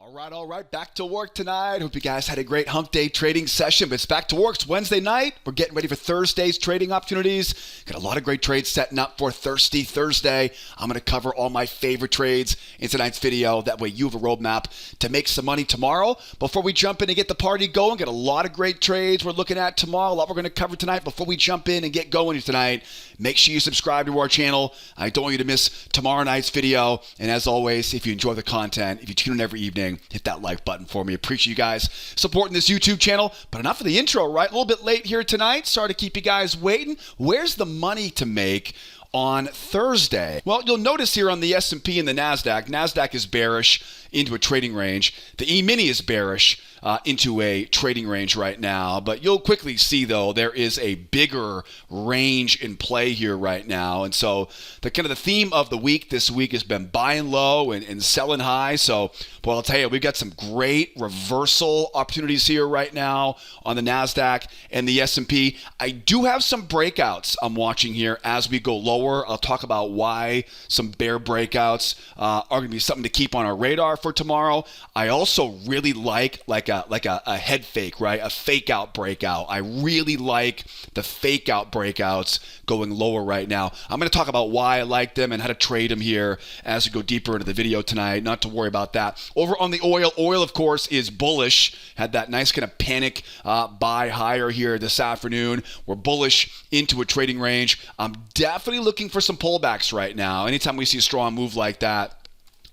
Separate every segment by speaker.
Speaker 1: All right. Back to work tonight. Hope you guys had a great hump day trading session. But it's back to work. It's Wednesday night. We're getting ready for Thursday's trading opportunities. Got a lot of great trades setting up for Thirsty Thursday. I'm going to cover all my favorite trades in tonight's video. That way you have a roadmap to make some money tomorrow. Before we jump in and get the party going, got a lot of great trades we're looking at tomorrow. A lot we're going to cover tonight. Before we jump in and get going tonight, make sure you subscribe to our channel. I don't want you to miss tomorrow night's video. And as always, if you enjoy the content, if you tune in every evening, hit that like button for me. Appreciate you guys supporting this YouTube channel. But enough of the intro, right? A little bit late here tonight. Sorry to keep you guys waiting. Where's the money to make on Thursday? Well, you'll notice here on the S&P and the Nasdaq, Nasdaq is bearish into a trading range. The Emini is bearish into a trading range right now. But you'll quickly see, though, there is a bigger range in play here right now. And so the theme of the week this week has been buying low and selling high. So, well, I'll tell you, we've got some great reversal opportunities here right now on the Nasdaq and the S&P. I do have some breakouts I'm watching here as we go lower. I'll talk about why some bear breakouts are going to be something to keep on our radar for tomorrow. I also really like a head fake, right? A fake out breakout. I really like the fake out breakouts going lower right now. I'm going to talk about why I like them and how to trade them here as we go deeper into the video tonight. Not to worry about that. Over on the oil, of course, is bullish. Had that nice kind of panic buy higher here this afternoon. We're bullish into a trading range. I'm definitely looking for some pullbacks right now. Anytime we see a strong move like that,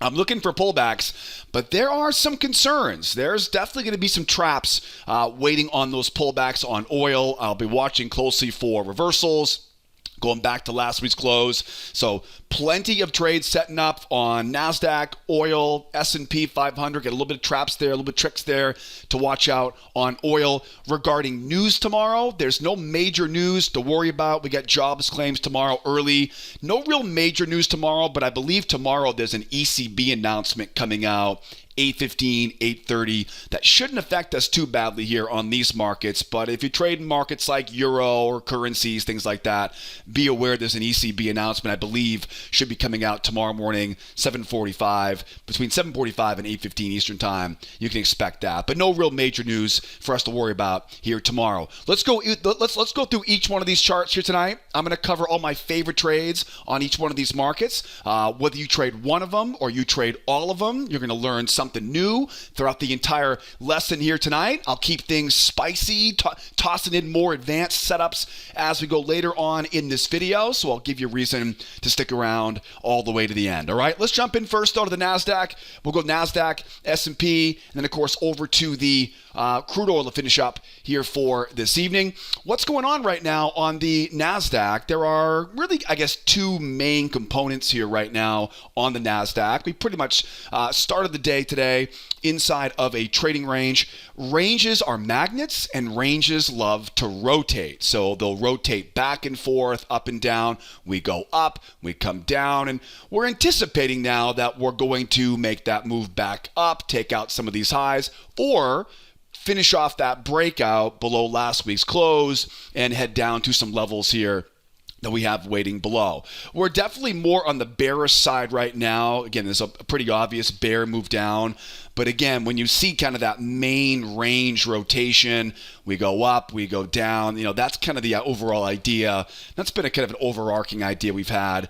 Speaker 1: I'm looking for pullbacks, but there are some concerns. There's definitely going to be some traps waiting on those pullbacks on oil. I'll be watching closely for reversals, going back to last week's close. So plenty of trades setting up on NASDAQ, oil, S&P 500. Get a little bit of traps there, a little bit of tricks there to watch out on oil. Regarding news tomorrow, there's no major news to worry about. We got jobs claims tomorrow early. No real major news tomorrow, but I believe tomorrow there's an ECB announcement coming out. 8:15, 8:30. That shouldn't affect us too badly here on these markets. But if you trade in markets like euro or currencies, things like that, be aware there's an ECB announcement, I believe, should be coming out tomorrow morning, 7:45, between 7:45 and 8:15 Eastern time. You can expect that. But no real major news for us to worry about here tomorrow. Let's go through each one of these charts here tonight. I'm going to cover all my favorite trades on each one of these markets. Whether you trade one of them or you trade all of them, you're going to learn something new throughout the entire lesson here tonight. I'll keep things spicy, tossing in more advanced setups as we go later on in this video. So I'll give you a reason to stick around all the way to the end. All right, let's jump in first though to the NASDAQ. We'll go NASDAQ, S&P, and then of course over to the crude oil to finish up here for this evening. What's going on right now on the NASDAQ? There are really, I guess, two main components here right now on the NASDAQ. We pretty much started the day today inside of a trading range. Ranges are magnets and ranges love to rotate. So they'll rotate back and forth, up and down. We go up, we come down, and we're anticipating now that we're going to make that move back up, take out some of these highs, or finish off that breakout below last week's close and head down to some levels here that we have waiting below. We're definitely more on the bearish side right now. Again, there's a pretty obvious bear move down. But again, when you see kind of that main range rotation, we go up, we go down, that's kind of the overall idea. That's been a kind of an overarching idea we've had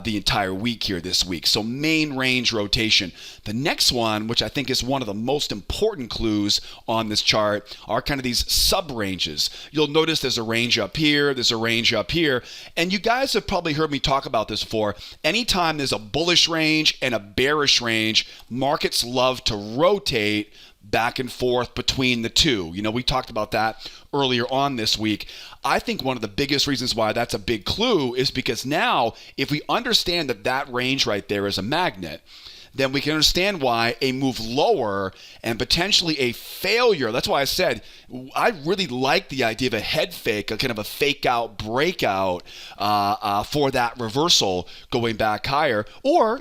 Speaker 1: the entire week here this week. So main range rotation. The next one, which I think is one of the most important clues on this chart, are kind of these sub-ranges. You'll notice there's a range up here, there's a range up here, and you guys have probably heard me talk about this before. Anytime there's a bullish range and a bearish range, markets love to rotate back and forth between the two. We talked about that earlier on this week. I think one of the biggest reasons why that's a big clue is because now, if we understand that range right there is a magnet, then we can understand why a move lower and potentially a failure. That's why I said I really like the idea of a head fake, a kind of a fake out breakout for that reversal going back higher, or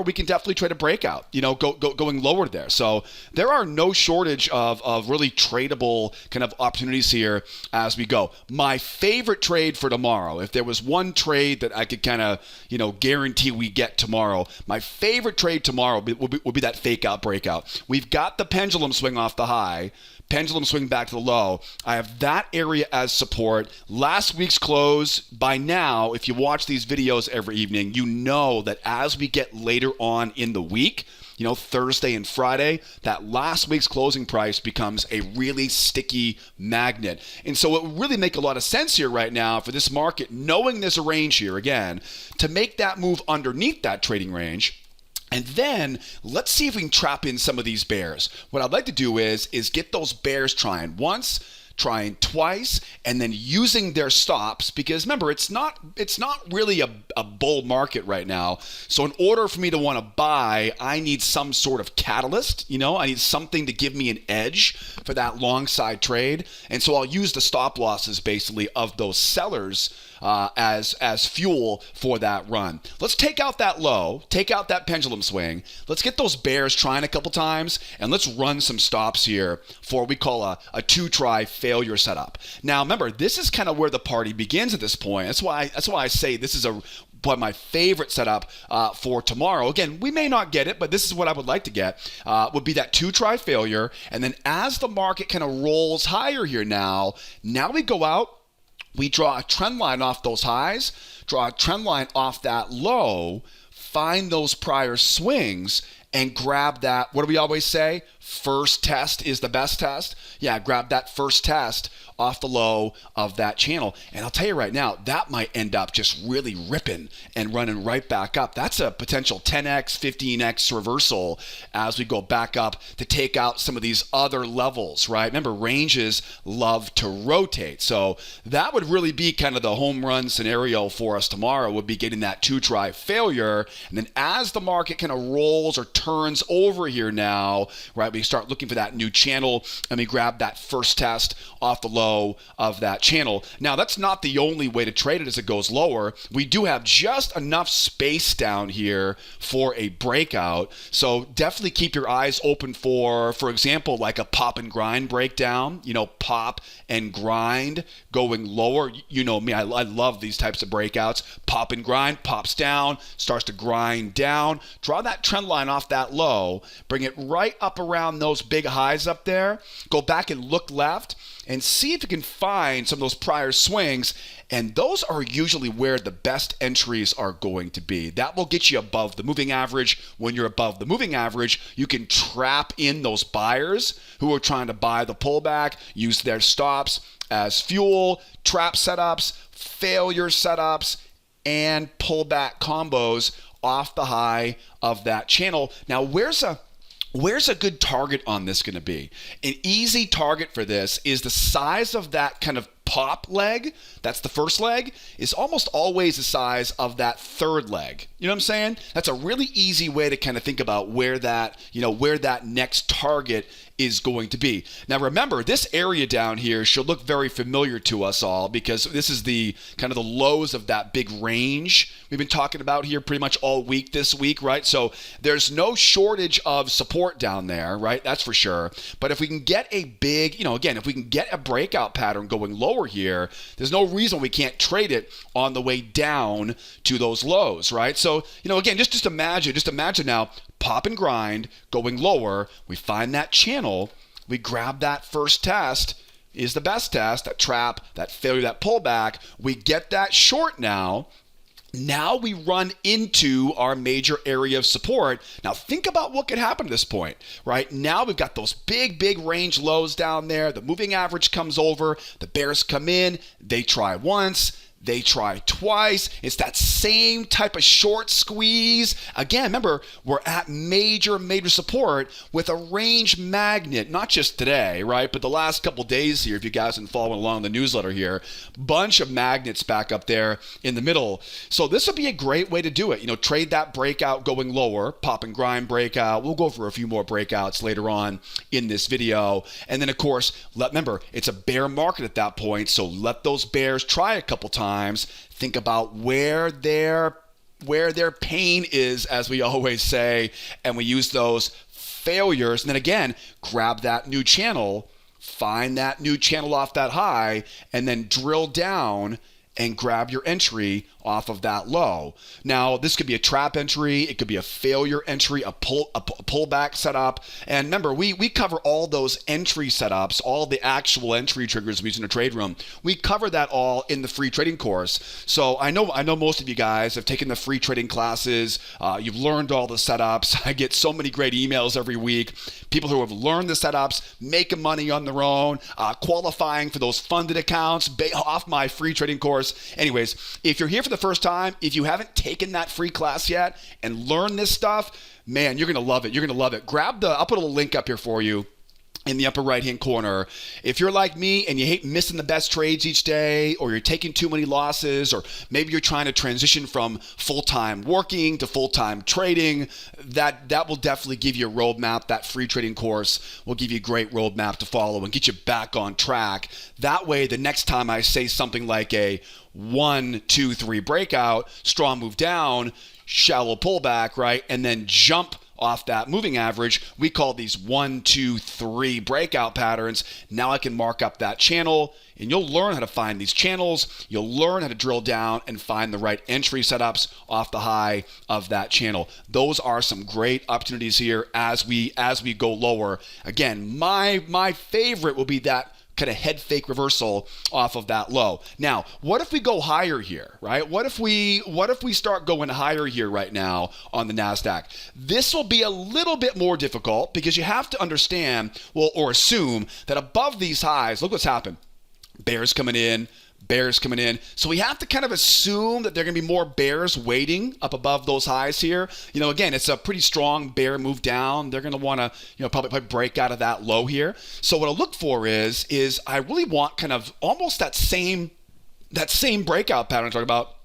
Speaker 1: we can definitely trade a breakout, going lower there. So there are no shortage of really tradable kind of opportunities here as we go. My favorite trade for tomorrow, if there was one trade that I could kind of guarantee we get tomorrow, my favorite trade tomorrow tomorrow will be that fake out breakout. We've got the pendulum swing off the high, pendulum swing back to the low. I have that area as support. Last week's close, by now, if you watch these videos every evening, you know that as we get later on in the week, Thursday and Friday, that last week's closing price becomes a really sticky magnet. And so it would really make a lot of sense here right now for this market, knowing there's a range here again, to make that move underneath that trading range. And then let's see if we can trap in some of these bears. What I'd like to do is get those bears trying once, trying twice, and then using their stops, because remember, it's not really a bull market right now. So in order for me to want to buy, I need some sort of catalyst. I need something to give me an edge for that long side trade. And so I'll use the stop losses basically of those sellers as fuel for that run. Let's take out that low, take out that pendulum swing. Let's get those bears trying a couple times, and let's run some stops here for what we call a two-try failure setup. Now, remember, this is kind of where the party begins at this point. That's why I say this is my favorite setup for tomorrow. Again, we may not get it, but this is what I would like to get, would be that two-try failure. And then as the market kind of rolls higher here now we go out, we draw a trend line off those highs, draw a trend line off that low, find those prior swings, and grab that, what do we always say? First test is the best test. Yeah, grab that first test off the low of that channel. And I'll tell you right now, that might end up just really ripping and running right back up. That's a potential 10x, 15x reversal as we go back up to take out some of these other levels, right? Remember, ranges love to rotate. So that would really be kind of the home run scenario for us tomorrow, would be getting that two-try failure. And then as the market kind of rolls or turns over here now, right, we start looking for that new channel, and we grab that first test off the low of that channel. Now, that's not the only way to trade it as it goes lower. We do have just enough space down here for a breakout. So definitely keep your eyes open for example, like a pop and grind breakdown, pop and grind going lower. You know me, I love these types of breakouts. Pop and grind, pops down, starts to grind down. Draw that trend line off that low, bring it right up around those big highs up there. Go back and look left and see if you can find some of those prior swings. And those are usually where the best entries are going to be. That will get you above the moving average. When you're above the moving average, you can trap in those buyers who are trying to buy the pullback, use their stops as fuel, trap setups, failure setups, and pullback combos off the high of that channel. Now, where's a good target on this going to be? An easy target for this is the size of that kind of pop leg. That's the first leg, is almost always the size of that third leg. You know what I'm saying? That's a really easy way to kind of think about where that next target is going to be. Now remember, this area down here should look very familiar to us all, because this is the kind of the lows of that big range we've been talking about here pretty much all week this week, right? So there's no shortage of support down there, right? That's for sure. But if we can get a big, again, if we can get a breakout pattern going lower here, there's no reason we can't trade it on the way down to those lows, right? So, again, just imagine now, pop and grind going lower. We find that channel, we grab that first test, is the best test, that trap, that failure, that pullback. We get that short now. Now we run into our major area of support. Now think about what could happen at this point, right? Now we've got those big range lows down there. The moving average comes over. The bears come in. They try once. They try twice. It's that same type of short squeeze. Again, remember, we're at major support with a range magnet, not just today, right? But the last couple days here, if you guys have been following along the newsletter here, bunch of magnets back up there in the middle. So this would be a great way to do it. Trade that breakout going lower, pop and grind breakout. We'll go for a few more breakouts later on in this video. And then, of course, remember, it's a bear market at that point. So let those bears try a couple times. Think about where their pain is, as we always say, and we use those failures. And then again, grab that new channel, find that new channel off that high, and then drill down and grab your entry off of that low. Now, this could be a trap entry. It could be a failure entry, a pullback setup. And remember, we cover all those entry setups, all the actual entry triggers we use in the trade room. We cover that all in the free trading course. So I know most of you guys have taken the free trading classes. You've learned all the setups. I get so many great emails every week. People who have learned the setups, making money on their own, qualifying for those funded accounts off my free trading course. Anyways, if you're here for the first time, if you haven't taken that free class yet and learned this stuff, man, you're going to love it. You're going to love it. I'll put a little link up here for you in the upper right-hand corner. If you're like me and you hate missing the best trades each day, or you're taking too many losses, or maybe you're trying to transition from full-time working to full-time trading, that will definitely give you a roadmap. That free trading course will give you a great roadmap to follow and get you back on track. That way, the next time I say something like a 1, 2, 3 breakout, strong move down, shallow pullback, right, and then jump off that moving average, we call these 1, 2, 3 breakout patterns. Now I can mark up that channel, and you'll learn how to find these channels. You'll learn how to drill down and find the right entry setups off the high of that channel. Those are some great opportunities here as we go lower. Again, my favorite will be that kind of head fake reversal off of that low. Now, what if we go higher here, right? What if we start going higher here right now on the NASDAQ? This will be a little bit more difficult because you have to understand, or assume that above these highs, look what's happened. Bears coming in. So we have to kind of assume that there are going to be more bears waiting up above those highs here. Again, it's a pretty strong bear move down. They're going to want to, probably break out of that low here. So what I look for is I really want kind of almost that same breakout pattern I talked about.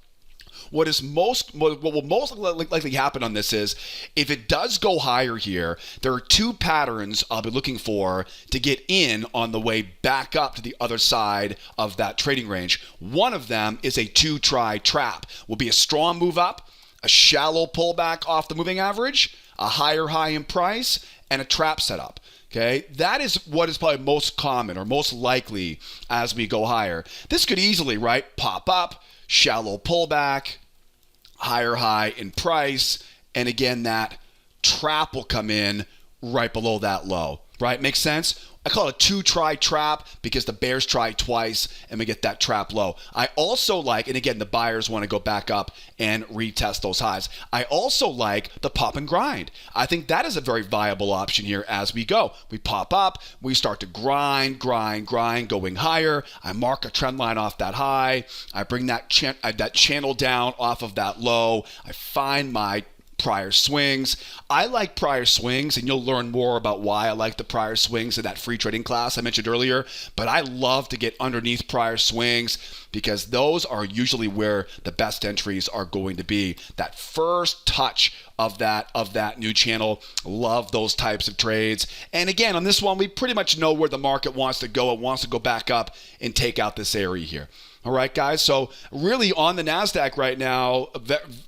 Speaker 1: What will most likely happen on this is, if it does go higher here, there are two patterns I'll be looking for to get in on the way back up to the other side of that trading range. One of them is a 2-try trap. Will be a strong move up, a shallow pullback off the moving average, a higher high in price, and a trap setup. Okay, that is what is probably most common or most likely as we go higher. This could easily, right, pop up, shallow pullback, higher high in price, and again, that trap will come in right below that low, right? Makes sense? I call it a 2-try trap because the bears try twice and we get that trap low. I also like, and again, the buyers want to go back up and retest those highs. I also like the pop and grind. I think that is a very viable option here as we go. We pop up, we start to grind, going higher. I mark a trend line off that high. I bring that channel down off of that low. I find my prior swings. I like prior swings, and you'll learn more about why I like the prior swings in that free trading class I mentioned earlier. But I love to get underneath prior swings because those are usually where the best entries are going to be. That first touch of that new channel. Love those types of trades. And again, on this one, we pretty much know where the market wants to go. It wants to go back up and take out this area here. All right, guys. So really on the NASDAQ right now,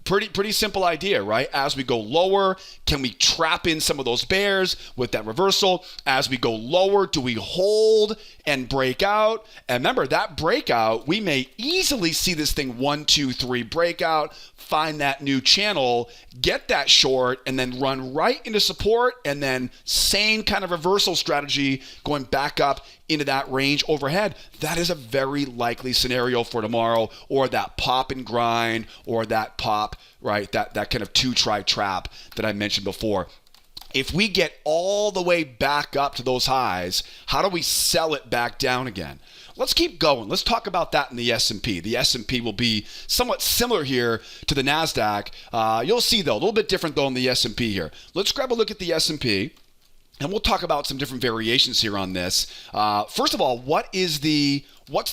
Speaker 1: pretty simple idea, right? As we go lower, can we trap in some of those bears with that reversal? As we go lower, do we hold and break out? And remember, that breakout, we may easily see this thing 1, 2, 3 breakout, find that new channel, get that short, and then run right into support, and then same kind of reversal strategy going back up into that range overhead. That is a very likely scenario for tomorrow, or that pop and grind, or that pop, right? That kind of 2-try trap that I mentioned before. If we get all the way back up to those highs, how do we sell it back down again? Let's keep going. Let's talk about that in the S&P. The S&P will be somewhat similar here to the NASDAQ. You'll see, though, a little bit different, though, in the S&P here. Let's grab a look at the S&P. And we'll talk about some different variations here on this. First of all, what's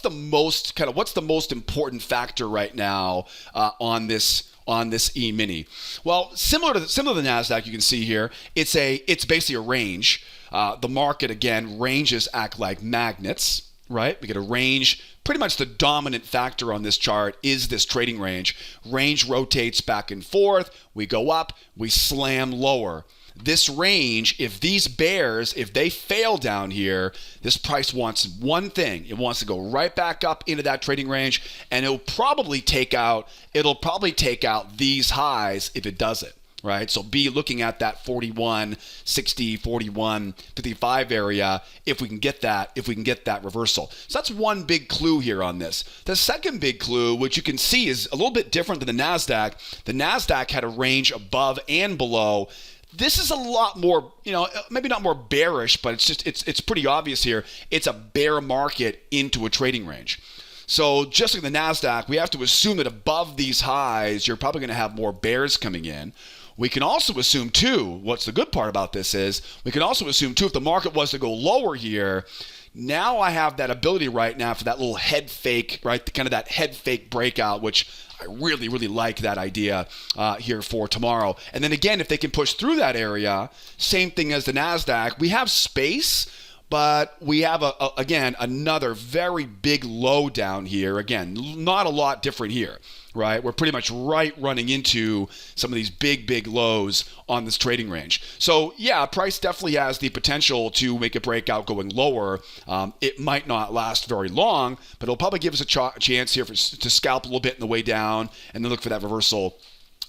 Speaker 1: the most important factor right now on this E-mini? Well, similar to the NASDAQ, you can see here, it's basically a range. The market, again, ranges act like magnets, right? We get a range. Pretty much the dominant factor on this chart is this trading range. Range rotates back and forth. We go up, we slam lower. this range, if these bears, if they fail down here, this price wants one thing. It wants to go right back up into that trading range, and it'll probably take out these highs if it does it. Right, so be looking at that 41.60, 41.55 area if we can get that reversal. So that's one big clue here on this. The second big clue, which you can see is a little bit different than the Nasdaq. The Nasdaq had a range above and below. This is a lot more, maybe not more bearish, but it's pretty obvious here. It's a bear market into a trading range. So just like the Nasdaq, we have to assume that above these highs, you're probably going to have more bears coming in. We can also assume, too, what's the good part about this is, we can also assume, too, if the market was to go lower here, now I have that ability right now for that little head fake, right, kind of that head fake breakout, which I really, really like that idea here for tomorrow. And then again, if they can push through that area, same thing as the Nasdaq, we have space, but we have, again, another very big low down here. Again, not a lot different here, right? We're pretty much running into some of these big lows on this trading range. So, yeah, price definitely has the potential to make a breakout going lower. It might not last very long, but it'll probably give us a chance here to scalp a little bit in the way down and then look for that reversal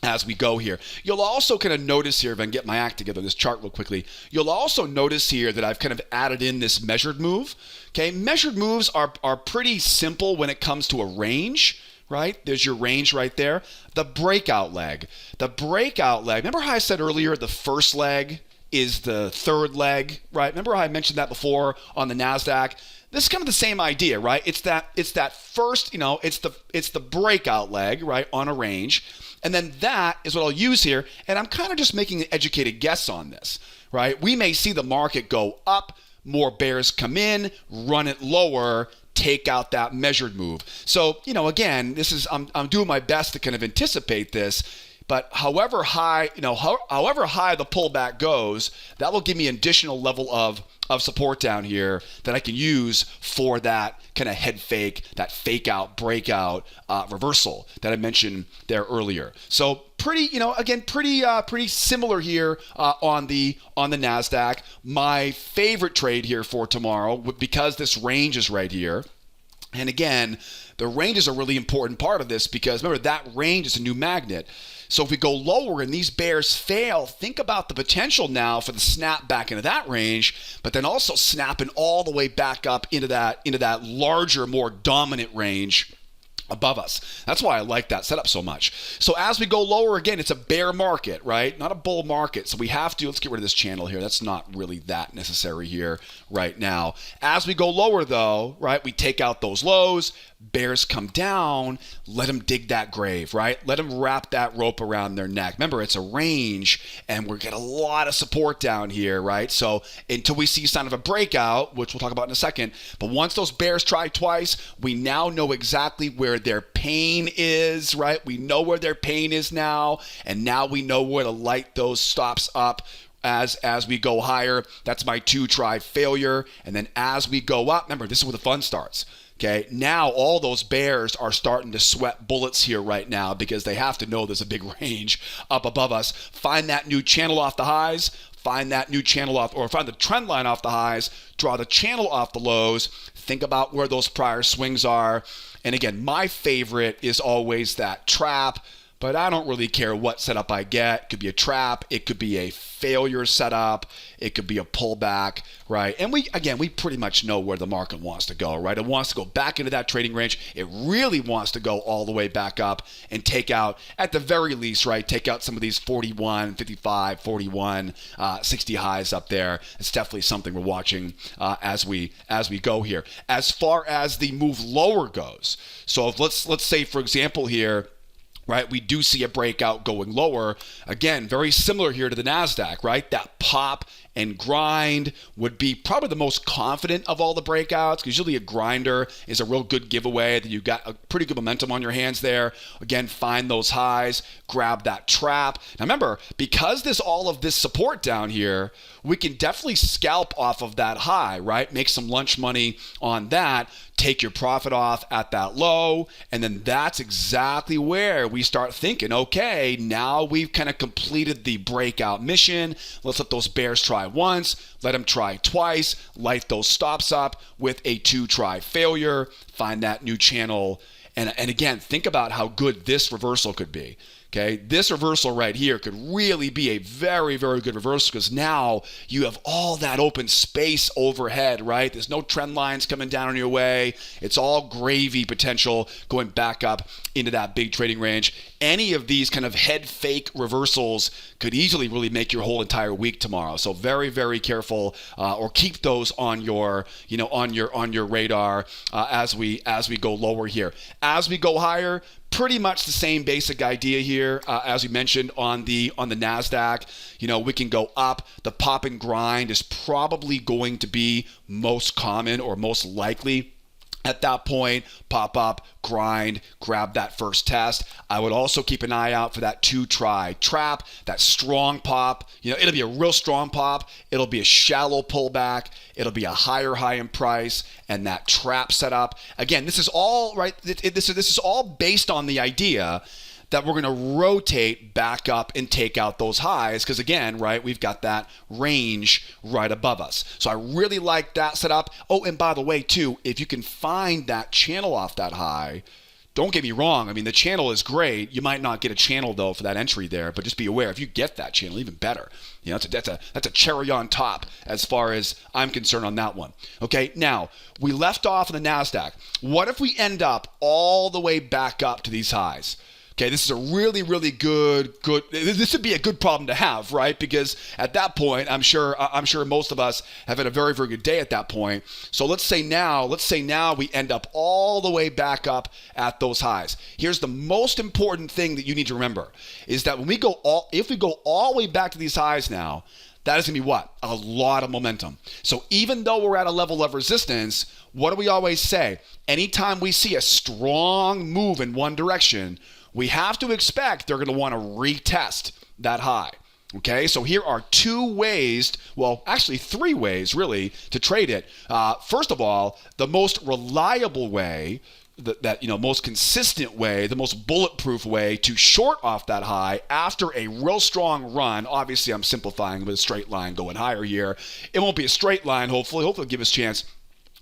Speaker 1: as we go here. You'll also kind of notice here, if I can get my act together, this chart real quickly, you'll also notice here that I've kind of added in this measured move. Okay, measured moves are pretty simple when it comes to a range, right? There's your range right there. The breakout leg. Remember how I said earlier the first leg is the third leg, right? Remember how I mentioned that before on the Nasdaq? This is kind of the same idea, right? It's that first, it's the breakout leg, right, on a range. And then that is what I'll use here. And I'm kind of just making an educated guess on this, right? We may see the market go up, more bears come in, run it lower, take out that measured move. So, again, this is I'm doing my best to kind of anticipate this. But however high the pullback goes, that will give me an additional level of support down here that I can use for that kind of head fake, that fake out breakout reversal that I mentioned there earlier. So pretty similar here on the Nasdaq. My favorite trade here for tomorrow, because this range is right here. And again, the range is a really important part of this because remember that range is a new magnet. So if we go lower and these bears fail, think about the potential now for the snap back into that range, but then also snapping all the way back up into that larger, more dominant range above us. That's why I like that setup so much. So as we go lower, again, it's a bear market, right? Not a bull market. So we have to, let's get rid of this channel here. That's not really that necessary here right now. As we go lower though, right, we take out those lows, bears come down, let them dig that grave, right? Let them wrap that rope around their neck. Remember, it's a range and we're getting a lot of support down here, right? So until we see sign of a breakout, which we'll talk about in a second, but once those bears try twice, we now know exactly where their pain is, right? We know where their pain is now, and now we know where to light those stops up as we go higher. That's my 2-try failure. And then as we go up, remember, this is where the fun starts. Okay, now all those bears are starting to sweat bullets here right now because they have to know there's a big range up above us. Find that new channel off the highs, find that new channel off, or find the trend line off the highs, draw the channel off the lows, think about where those prior swings are. And again, my favorite is always that trap, but I don't really care what setup I get. It could be a trap, it could be a failure setup, it could be a pullback, right? And we pretty much know where the market wants to go, right? It wants to go back into that trading range. It really wants to go all the way back up and take out, at the very least, right, take out some of these 41, 55, 41, 60 highs up there. It's definitely something we're watching as we go here. As far as the move lower goes, so if let's say, for example, here, right, we do see a breakout going lower. Again, very similar here to the Nasdaq, right? That pop and grind would be probably the most confident of all the breakouts, because usually a grinder is a real good giveaway that you've got a pretty good momentum on your hands there. Again, find those highs, grab that trap. Now remember, because there's all of this support down here, we can definitely scalp off of that high, right? Make some lunch money on that, take your profit off at that low, and then that's exactly where we start thinking, okay, now we've kind of completed the breakout mission. Let's let those bears try once, let them try twice, light those stops up with a 2-try failure, find that new channel, and again, think about how good this reversal could be. Okay, this reversal right here could really be a very, very good reversal, because now you have all that open space overhead, right? There's no trend lines coming down on your way. It's all gravy potential going back up into that big trading range. Any of these kind of head fake reversals could easily really make your whole entire week tomorrow. So very, very careful, or keep those on your, on your radar as we go lower here. As we go higher, pretty much the same basic idea here as we mentioned on the Nasdaq. We can go up. The pop and grind is probably going to be most common or most likely. At that point, pop up, grind, grab that first test. I would also keep an eye out for that 2-try trap, that strong pop. It'll be a real strong pop. It'll be a shallow pullback. It'll be a higher high in price, and that trap setup. Again, this is all right. This is all based on the idea that we're going to rotate back up and take out those highs, because again, right, we've got that range right above us. So I really like that setup. Oh, and by the way too, if you can find that channel off that high, don't get me wrong, I mean, the channel is great. You might not get a channel though for that entry there, but just be aware, if you get that channel, even better. That's a cherry on top as far as I'm concerned on that one. Okay, now we left off on the Nasdaq. What if we end up all the way back up to these highs? Okay, this is a really, really good, this would be a good problem to have, right? Because at that point, I'm sure most of us have had a very, very good day at that point. So let's say now we end up all the way back up at those highs. Here's the most important thing that you need to remember is that if we go all the way back to these highs now, that is going to be what? A lot of momentum. So even though we're at a level of resistance, what do we always say? Anytime we see a strong move in one direction, we have to expect they're going to want to retest that high. Okay, so here are 2 ways, well, actually 3 ways really to trade it. First of all, the most reliable way, most consistent way, the most bulletproof way to short off that high after a real strong run. Obviously, I'm simplifying with a straight line going higher here. It won't be a straight line, hopefully it'll give us a chance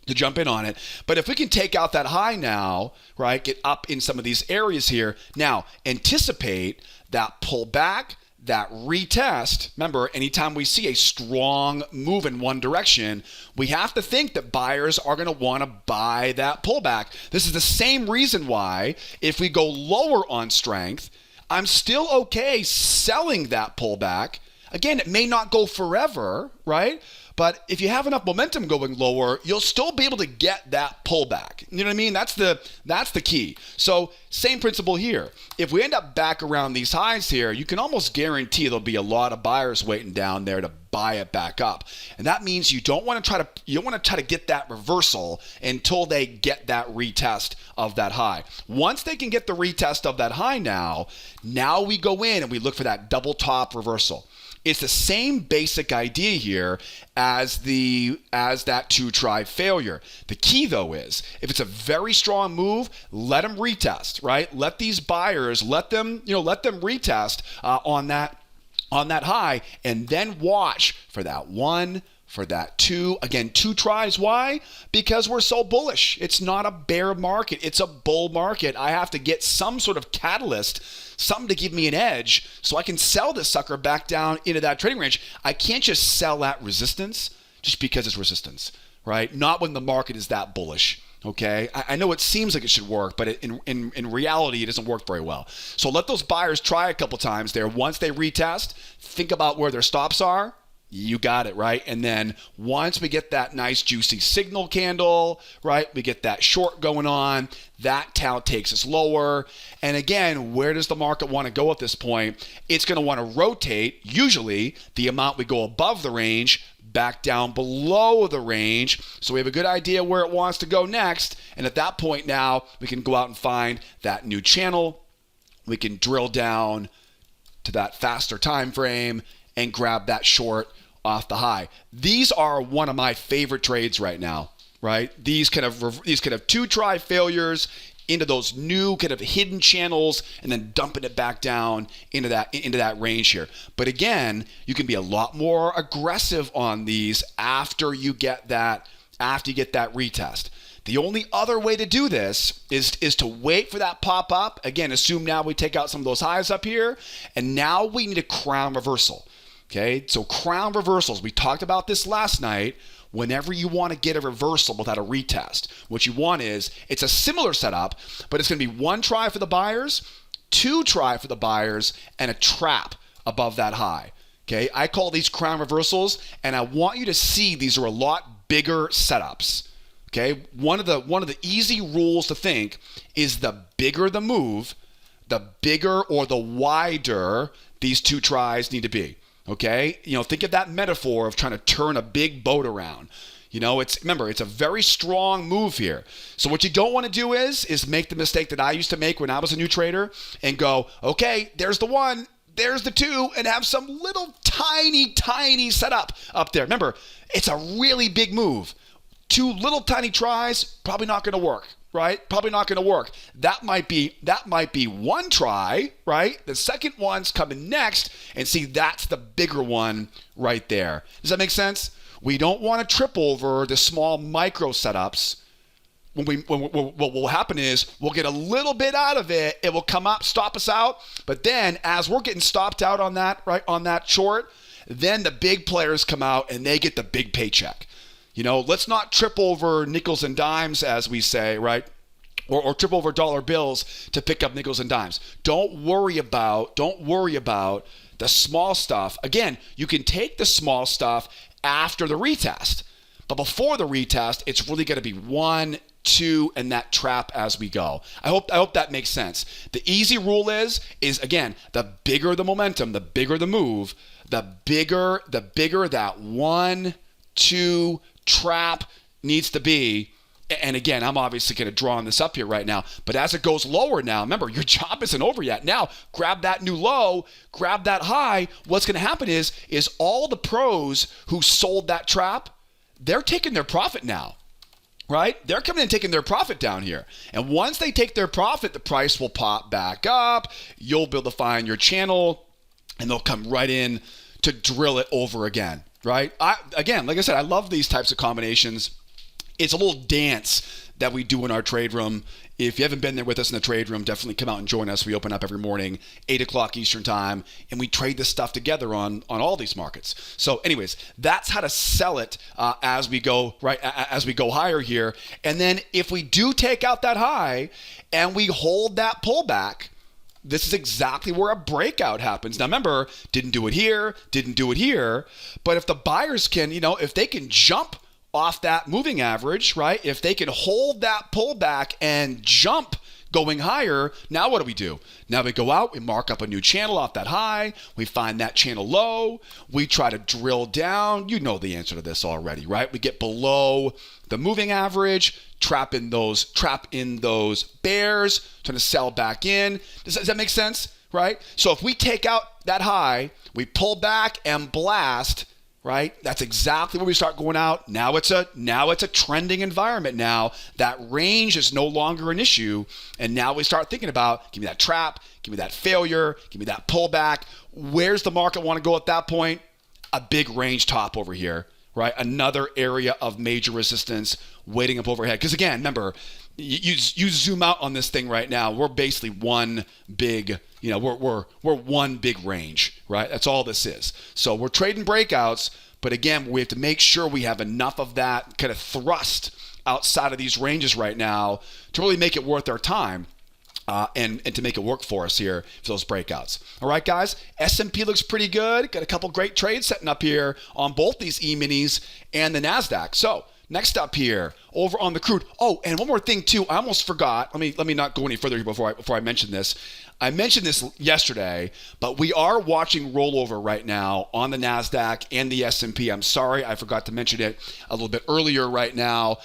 Speaker 1: to jump in on it. But if we can take out that high now, right, get up in some of these areas here, now anticipate that pullback, that retest. Remember, anytime we see a strong move in one direction, we have to think that buyers are going to want to buy that pullback. This is the same reason why if we go lower on strength, I'm still okay selling that pullback. Again, it may not go forever, right? But if you have enough momentum going lower, you'll still be able to get that pullback. You know what I mean? That's the key. So same principle here. If we end up back around these highs here, you can almost guarantee there'll be a lot of buyers waiting down there to buy it back up. And that means you don't want to try to get that reversal until they get that retest of that high. Once they can get the retest of that high now we go in and we look for that double top reversal. It's the same basic idea here as that 2-try failure. The key though is if it's a very strong move, let them retest, right? Let these buyers, let them retest on that high, and then watch for that 1, for that 2. Again, 2 tries. Why? Because we're so bullish. It's not a bear market. It's a bull market. I have to get some sort of catalyst, something to give me an edge so I can sell this sucker back down into that trading range. I can't just sell at resistance just because it's resistance, right? Not when the market is that bullish. Okay, I know it seems like it should work, but in reality, it doesn't work very well. So let those buyers try a couple times there. Once they retest, think about where their stops are. You got it, right? And then once we get that nice juicy signal candle, right, we get that short going on, that tail takes us lower. And again, where does the market want to go at this point? It's going to want to rotate, usually, the amount we go above the range back down below the range. So we have a good idea where it wants to go next. And at that point now, we can go out and find that new channel. We can drill down to that faster time frame and grab that short off the high. These are one of my favorite trades right now, right? These kind of two try failures into those new kind of hidden channels and then dumping it back down into that range here. But again, you can be a lot more aggressive on these after you get that retest. The only other way to do this is to wait for that pop up. Again, assume now we take out some of those highs up here, and now we need a crown reversal. Okay, so crown reversals, we talked about this last night. Whenever you want to get a reversal without a retest, what you want is, it's a similar setup, but it's going to be one try for the buyers, two try for the buyers, and a trap above that high. Okay, I call these crown reversals, and I want you to see these are a lot bigger setups. Okay, one of the easy rules to think is the bigger the move, the bigger or the wider these two tries need to be. Okay, think of that metaphor of trying to turn a big boat around. Remember, it's a very strong move here. So what you don't want to do is make the mistake that I used to make when I was a new trader and go, okay, there's the one, there's the two, and have some little tiny setup up there. Remember, it's a really big move. Two little tiny tries, probably not going to work. Right? Probably not going to work. That might be one try, right? The second one's coming next, and see, that's the bigger one right there. Does that make sense? We don't want to trip over the small micro setups. What will happen is we'll get a little bit out of it. It will come up, stop us out. But then as we're getting stopped out on that, right, on that short, then the big players come out and they get the big paycheck. Let's not trip over nickels and dimes, as we say, right? Or trip over dollar bills to pick up nickels and dimes. Don't worry about the small stuff. Again, you can take the small stuff after the retest. But before the retest, it's really going to be 1, 2, and that trap as we go. I hope that makes sense. The easy rule is again, the bigger the momentum, the bigger the move, the bigger that 1, 2 trap needs to be. And again, I'm obviously going to draw on this up here right now, but as it goes lower now, remember, your job isn't over yet. Now, grab that new low, grab that high. What's going to happen is all the pros who sold that trap, they're taking their profit now, right? They're coming and taking their profit down here. And once they take their profit, the price will pop back up. You'll be able to find your channel, and they'll come right in to drill it over again. Right? Again, like I said, I love these types of combinations. It's a little dance that we do in our trade room. If you haven't been there with us in the trade room, definitely come out and join us. We open up every morning, 8 o'clock Eastern time, and we trade this stuff together on all these markets. So anyways, that's how to sell it as we go, right? As we go higher here. And then if we do take out that high and we hold that pullback, this is exactly where a breakout happens. Now remember, didn't do it here, but if the buyers can, if they can jump off that moving average, right? If they can hold that pullback and jump going higher, now what do? Now we go out, we mark up a new channel off that high, we find that channel low, we try to drill down. You know the answer to this already, right? We get below the moving average, trap in those bears, trying to sell back in. Does that make sense, right? So if we take out that high, we pull back and blast, right? That's exactly where we start going out. Now it's a trending environment now. That range is no longer an issue. And now we start thinking about, give me that trap, give me that failure, give me that pullback. Where's the market want to go at that point? A big range top over here, right? Another area of major resistance waiting up overhead. Because again, remember, you zoom out on this thing right now, we're basically one big, we're one big range, right? That's all this is. So we're trading breakouts, but again, we have to make sure we have enough of that kind of thrust outside of these ranges right now to really make it worth our time. and to make it work for us here for those breakouts. All right, guys, S&P looks pretty good. Got a couple great trades setting up here on both these E-minis and the Nasdaq. So next up here, over on the crude. Oh, and one more thing too. I almost forgot. Let me not go any further here before I mention this. I mentioned this yesterday, but we are watching rollover right now on the Nasdaq and the S&P. I'm sorry, I forgot to mention it a little bit earlier right now.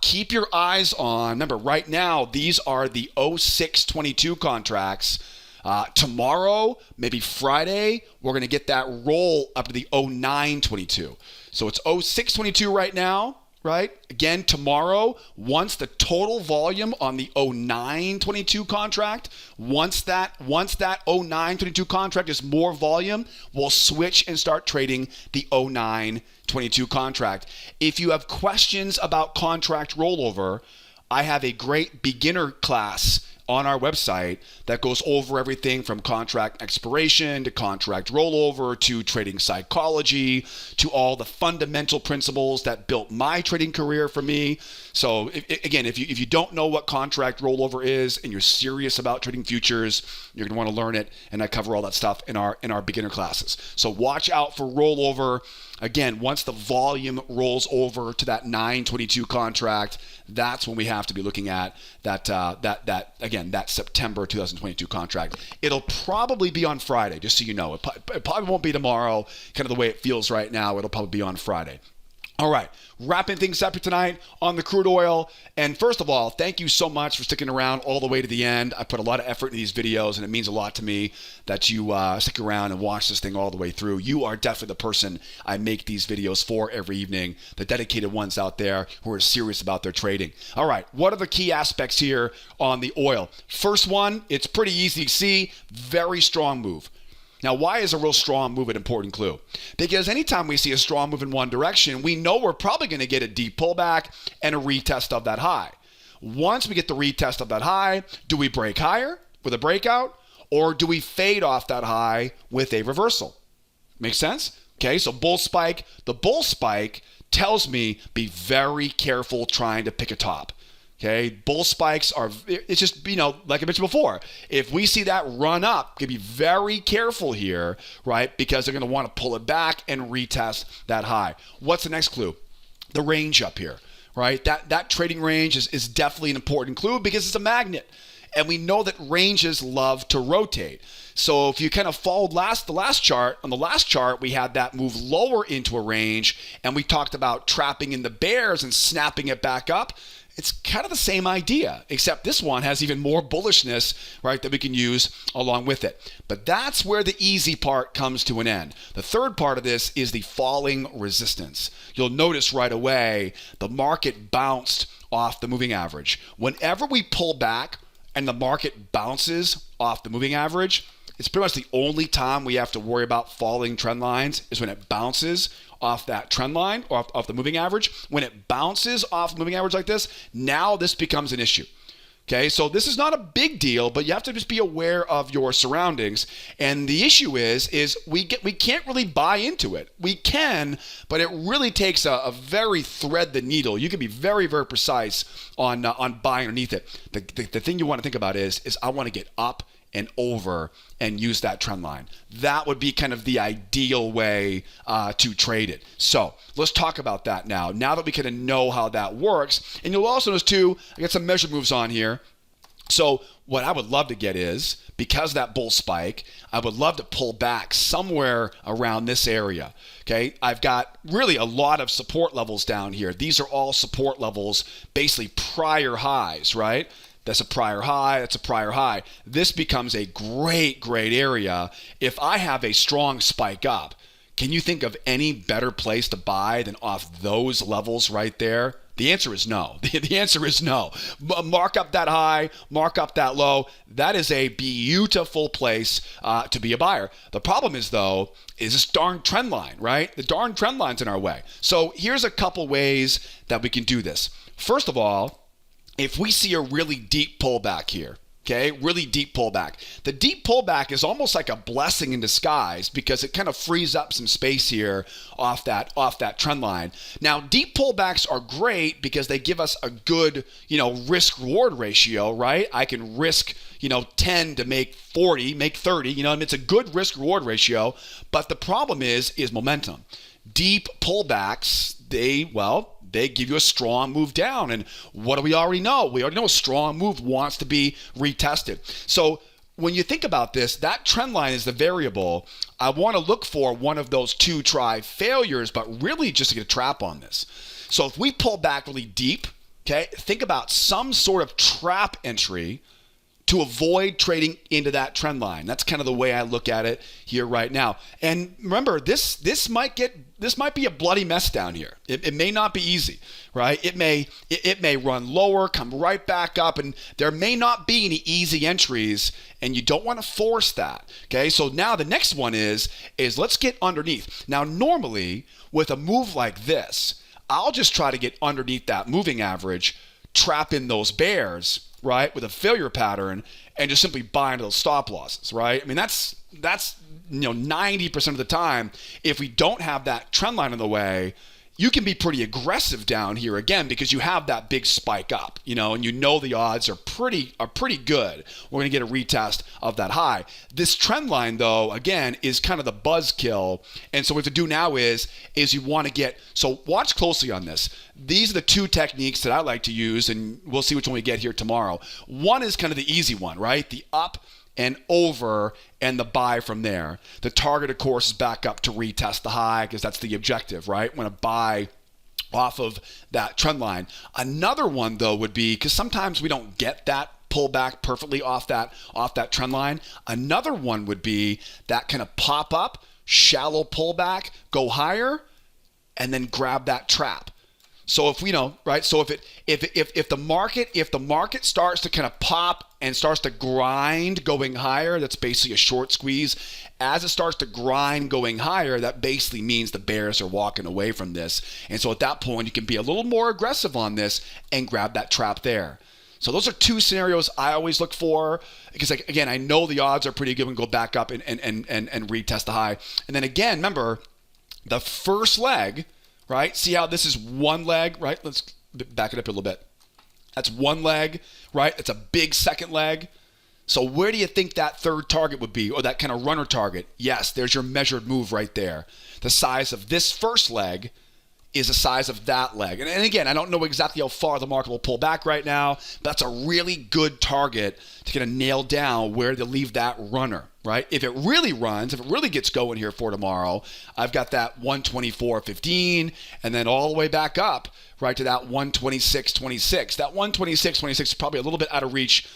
Speaker 1: Keep your eyes on, remember, right now, these are the 0622 contracts. Tomorrow, maybe Friday, we're going to get that roll up to the 0922. So it's 0622 right now. Right? Again, tomorrow, once the total volume on the 0922 contract, once that 0922 contract is more volume, we'll switch and start trading the 0922 contract. If you have questions about contract rollover, I have a great beginner class on our website that goes over everything from contract expiration to contract rollover to trading psychology to all the fundamental principles that built my trading career for me. So if you don't know what contract rollover is and you're serious about trading futures, you're going to want to learn it, and I cover all that stuff in our beginner classes. So watch out for rollover. Again, once the volume rolls over to that 922 contract, that's when we have to be looking at that September 2022 contract. It'll probably be on Friday, just so you know. It probably won't be tomorrow, kind of the way it feels right now. It'll probably be on Friday. All right, wrapping things up here tonight on the crude oil. And first of all, thank you so much for sticking around all the way to the end. I put a lot of effort into these videos, and it means a lot to me that you stick around and watch this thing all the way through. You are definitely the person I make these videos for every evening, the dedicated ones out there who are serious about their trading. All right, what are the key aspects here on the oil? First one, it's pretty easy to see, very strong move. Now, why is a real strong move an important clue? Because anytime we see a strong move in one direction, we know we're probably going to get a deep pullback and a retest of that high. Once we get the retest of that high, do we break higher with a breakout, or do we fade off that high with a reversal? Make sense? Okay, so bull spike. The bull spike tells me be very careful trying to pick a top. Okay, bull spikes are, it's just, like I mentioned before, if we see that run up, you can be very careful here, right? Because they're going to want to pull it back and retest that high. What's the next clue? The range up here, right? That trading range is definitely an important clue because it's a magnet. And we know that ranges love to rotate. So if you kind of followed the last chart, on the last chart, we had that move lower into a range, and we talked about trapping in the bears and snapping it back up. It's kind of the same idea, except this one has even more bullishness, right, that we can use along with it. But that's where the easy part comes to an end. The third part of this is the falling resistance. You'll notice right away the market bounced off the moving average. Whenever we pull back and the market bounces off the moving average, it's pretty much the only time we have to worry about falling trend lines is when it bounces off that trend line or off the moving average. When it bounces off the moving average like this, now this becomes an issue. Okay, so this is not a big deal, but you have to just be aware of your surroundings. And the issue is we can't really buy into it. We can, but it really takes a very thread the needle. You can be very, very precise on buying underneath it. The thing you want to think about is I want to get up and over and use that trend line. That would be kind of the ideal way to trade it. So let's talk about that now. Now that we kind of know how that works, and you'll also notice too, I got some measure moves on here. So what I would love to get is, because of that bull spike, I would love to pull back somewhere around this area. Okay, I've got really a lot of support levels down here. These are all support levels, basically prior highs, right? That's a prior high, that's a prior high. This becomes a great, great area if I have a strong spike up. Can you think of any better place to buy than off those levels right there? The answer is no. The answer is no. Mark up that high, mark up that low. That is a beautiful place to be a buyer. The problem is, though, is this darn trend line, right? The darn trend line's in our way. So here's a couple ways that we can do this. First of all, if we see a really deep pullback here, Okay, really deep pullback. The deep pullback is almost like a blessing in disguise because it kind of frees up some space here off that trend line. Now, deep pullbacks are great because they give us a good, risk reward ratio, right? I can risk, 10 to make 40, make 30, it's a good risk reward ratio. But the problem is momentum. Deep pullbacks, they give you a strong move down. And what do we already know? We already know a strong move wants to be retested. So when you think about this, that trend line is the variable. I want to look for one of those two try failures, but really just to get a trap on this. So if we pull back really deep, okay, think about some sort of trap entry to avoid trading into that trend line. That's kind of the way I look at it here right now. And remember, this might be a bloody mess down here. It may not be easy, right? It may run lower, come right back up, and there may not be any easy entries, and you don't want to force that. Okay, so now the next one is let's get underneath. Now, normally with a move like this, I'll just try to get underneath that moving average, trap in those bears, right, with a failure pattern, and just simply buy into those stop losses, right? I mean, that's 90% of the time, if we don't have that trend line in the way, you can be pretty aggressive down here again because you have that big spike up, and the odds are pretty good. We're going to get a retest of that high. This trend line, though, again, is kind of the buzzkill. And so what we have to do now is you want to get, so watch closely on this. These are the two techniques that I like to use, and we'll see which one we get here tomorrow. One is kind of the easy one, right? The up and over and the buy from there. The target, of course, is back up to retest the high because that's the objective, right? When a buy off of that trend line. Another one, though, would be, because sometimes we don't get that pullback perfectly off that trend line. Another one would be that kind of pop up, shallow pullback, go higher, and then grab that trap. So if we know, right? So if the market starts to kind of pop and starts to grind going higher, that's basically a short squeeze. As it starts to grind going higher, that basically means the bears are walking away from this. And so at that point, you can be a little more aggressive on this and grab that trap there. So those are two scenarios I always look for because, again, I know the odds are pretty good when we go back up and retest the high. And then again, remember the first leg. Right? See how this is one leg, right? Let's back it up a little bit. That's one leg, right? It's a big second leg. So where do you think that third target would be, or that kind of runner target? Yes, there's your measured move right there. The size of this first leg is the size of that leg. And again, I don't know exactly how far the market will pull back right now, but that's a really good target to kind of nail down where to leave that runner, right? If it really runs, if it really gets going here for tomorrow, I've got that 124.15 and then all the way back up, right, to that 126.26. That 126.26 is probably a little bit out of reach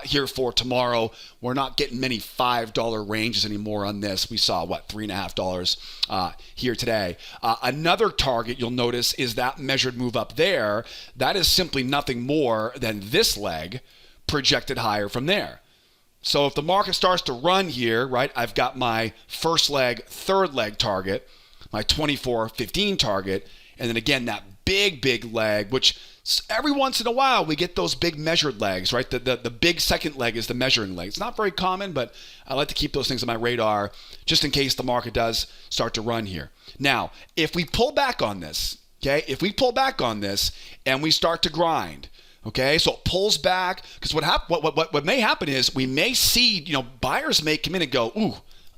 Speaker 1: here for tomorrow. We're not getting many $5 ranges anymore on this. We saw, $3.50 here today. Another target you'll notice is that measured move up there. That is simply nothing more than this leg projected higher from there. So if the market starts to run here, right, I've got my first leg, third leg target, my 24.15 target, and then again, that big leg, which every once in a while we get those big measured legs, right? The big second leg is the measuring leg. It's not very common, but I like to keep those things on my radar just in case the market does start to run here. Now, if we pull back on this, okay, and we start to grind, okay, so it pulls back because what may happen is we may see, buyers may come in and go, ooh,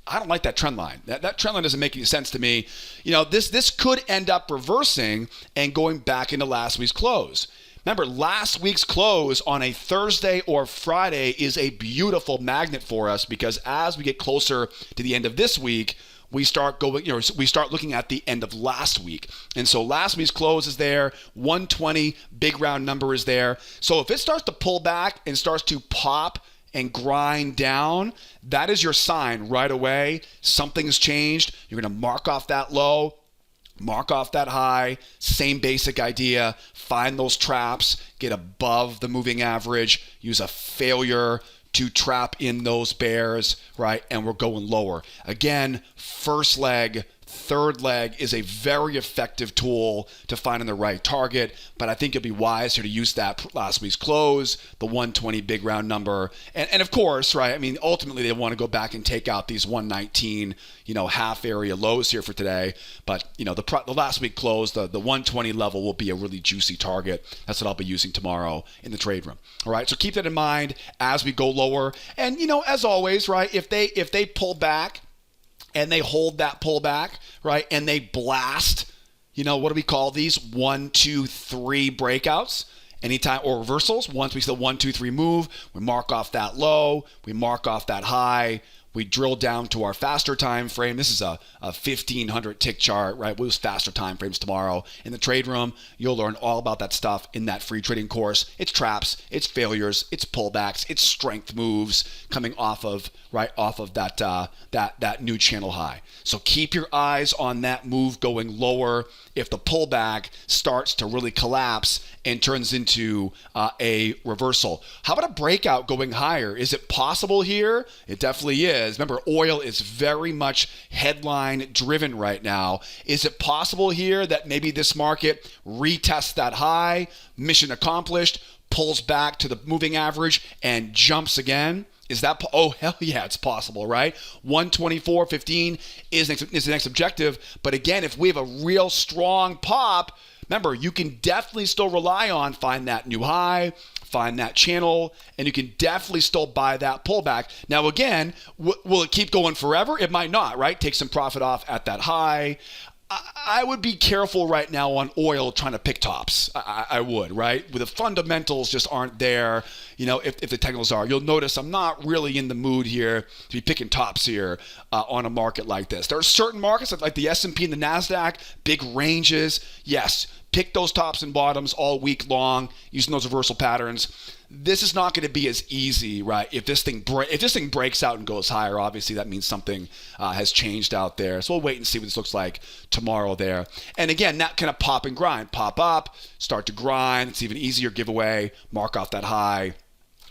Speaker 1: I don't like that trend line. That trend line doesn't make any sense to me. This could end up reversing and going back into last week's close. Remember, last week's close on a Thursday or Friday is a beautiful magnet for us because as we get closer to the end of this week, we start looking at the end of last week. And so last week's close is there, 120, big round number is there. So if it starts to pull back and starts to pop and grind down, that is your sign right away. Something's changed. You're going to mark off that low, mark off that high, same basic idea. Find those traps, get above the moving average, use a failure to trap in those bears, right? And we're going lower. Again, first leg, third leg is a very effective tool to finding the right target, but I think it'd be wise here to use that last week's close, the 120 big round number. And of course, right, I mean, ultimately they want to go back and take out these 119, half area lows here for today. But, the last week close, the 120 level will be a really juicy target. That's what I'll be using tomorrow in the trade room. All right, so keep that in mind as we go lower. And, as always, right, if they pull back, and they hold that pullback, right? And they blast, what do we call these? 1, 2, 3 breakouts. Anytime, or reversals. Once we see the 1, 2, 3 move, we mark off that low, we mark off that high, we drill down to our faster time frame. This is a 1500 tick chart, right? We'll use faster time frames tomorrow. In the trade room, you'll learn all about that stuff in that free trading course. It's traps, it's failures, it's pullbacks, it's strength moves coming off of that new channel high. So keep your eyes on that move going lower. If the pullback starts to really collapse and turns into a reversal. How about a breakout going higher? Is it possible here? It definitely is. Remember, oil is very much headline driven right now. Is it possible here that maybe this market retests that high, mission accomplished, pulls back to the moving average and jumps again? Is that, oh, hell yeah, it's possible, right? 124.15 is the next objective. But again, if we have a real strong pop, remember, you can definitely still rely on find that new high, find that channel, and you can definitely still buy that pullback. Now, again, will it keep going forever? It might not, right? Take some profit off at that high. I would be careful right now on oil trying to pick tops. I would, right? The fundamentals just aren't there. If the technicals are, you'll notice I'm not really in the mood here to be picking tops here on a market like this. There are certain markets like the S&P and the Nasdaq, big ranges. Yes, pick those tops and bottoms all week long using those reversal patterns. This is not going to be as easy, right? If this thing breaks out and goes higher, obviously that means something has changed out there. So we'll wait and see what this looks like tomorrow there. And again, that kind of pop and grind. Pop up, start to grind. It's even easier giveaway. Mark off that high,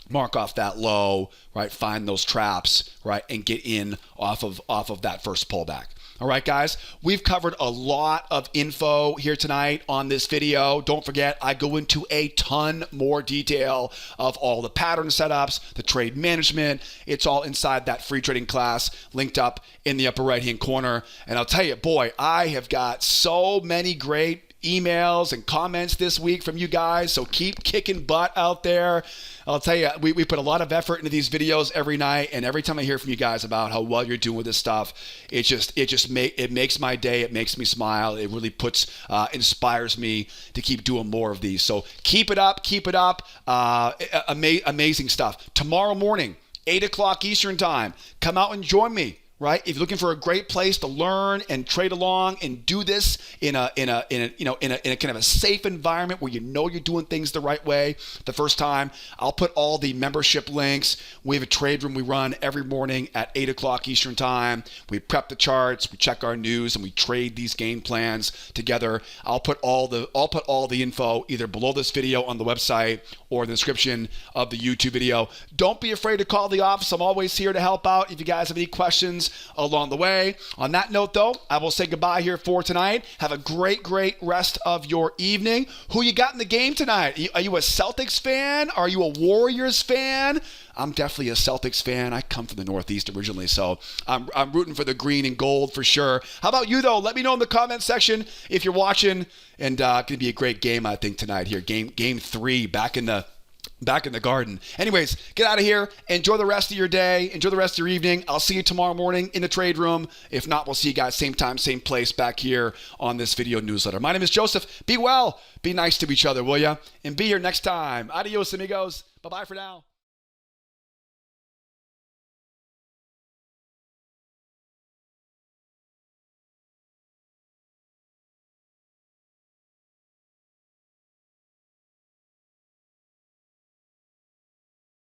Speaker 1: mark off that low, right? Find those traps, right? And get in off of that first pullback. All right, guys, we've covered a lot of info here tonight on this video. Don't forget, I go into a ton more detail of all the pattern setups, the trade management. It's all inside that free trading class linked up in the upper right-hand corner. And I'll tell you, boy, I have got so many great emails and comments this week from you guys, so keep kicking butt out there. I'll tell you, we put a lot of effort into these videos every night, and every time I hear from you guys about how well you're doing with this stuff, it makes my day. It makes me smile. It really inspires me to keep doing more of these. So keep it up. Amazing stuff. Tomorrow morning, 8 o'clock Eastern time, come out and join me. Right? If you're looking for a great place to learn and trade along and do this in a kind of a safe environment where you're doing things the right way the first time, I'll put all the membership links. We have a trade room we run every morning at 8 o'clock Eastern time. We prep the charts, we check our news, and we trade these game plans together. I'll put all the info either below this video on the website or in the description of the YouTube video. Don't be afraid to call the office. I'm always here to help out if you guys have any questions along the way. On that note, though, I will say goodbye here for tonight. Have a great rest of your evening. Who you got in the game tonight? Are you a Celtics fan? Are you a Warriors fan? I'm definitely a Celtics fan. I come from the Northeast originally, so I'm rooting for the green and gold for sure. How about you, though? Let me know in the comment section if you're watching. And going to be a great game, I think, tonight here. Game 3 back in the garden. Anyways, get out of here. Enjoy the rest of your day. Enjoy the rest of your evening. I'll see you tomorrow morning in the trade room. If not, we'll see you guys same time, same place back here on this video newsletter. My name is Joseph. Be well. Be nice to each other, will ya? And be here next time. Adios, amigos. Bye-bye for now.